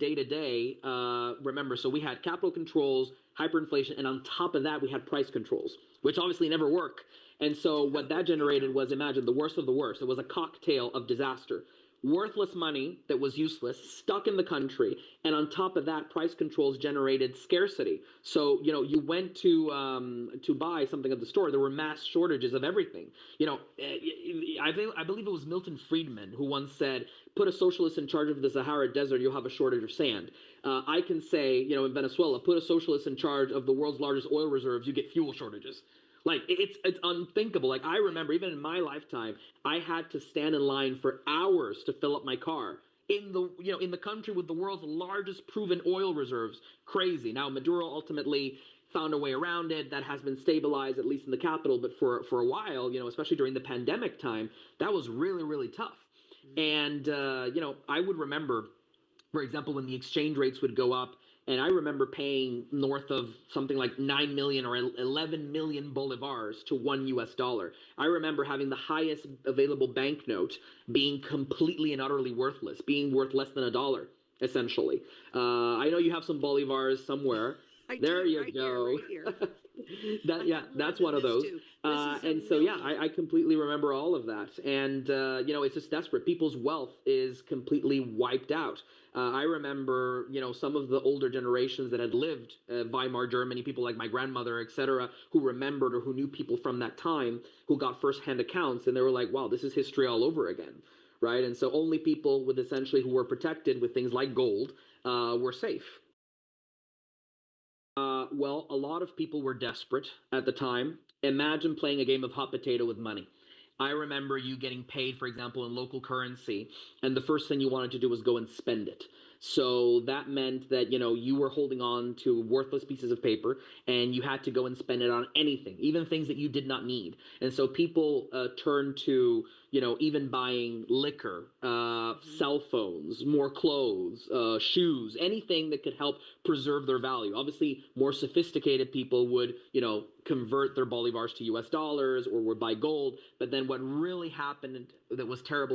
day to day, remember, so we had capital controls, hyperinflation, and on top of that, we had price controls, which obviously never work. And so what that generated was, imagine, the worst of the worst. It was a cocktail of disaster. Worthless money that was useless, stuck in the country, and on top of that, price controls generated scarcity. So you went to buy something at the store, there were mass shortages of everything. I believe it was Milton Friedman who once said, "Put a socialist in charge of the Sahara Desert, you'll have a shortage of sand." I can say, in Venezuela, put a socialist in charge of the world's largest oil reserves, you get fuel shortages. Like it's unthinkable. Like I remember, even in my lifetime, I had to stand in line for hours to fill up my car in the country with the world's largest proven oil reserves. Crazy. Now Maduro ultimately found a way around it. That has been stabilized, at least in the capital. But for a while, especially during the pandemic time, that was really, really tough. And I would remember, for example, when the exchange rates would go up. And I remember paying north of something like 9 million or 11 million bolivars to $1. I remember having the highest available banknote being completely and utterly worthless, being worth less than $1, essentially. I know you have some bolivars somewhere. There you go. Right here. That's one of those. And so, I completely remember all of that. And, it's just desperate. People's wealth is completely wiped out. I remember, some of the older generations that had lived Weimar Germany, people like my grandmother, etc., who remembered or who knew people from that time who got firsthand accounts, and they were like, wow, this is history all over again, right? And so only people with essentially who were protected with things like gold were safe. Well, a lot of people were desperate at the time. Imagine playing a game of hot potato with money. I remember you getting paid, for example, in local currency, and the first thing you wanted to do was go and spend it. So that meant that, you were holding on to worthless pieces of paper and you had to go and spend it on anything, even things that you did not need. And so people turned to, even buying liquor, cell phones, more clothes, shoes, anything that could help preserve their value. Obviously, more sophisticated people would, convert their bolivars to US dollars or would buy gold. But then what really happened that was terrible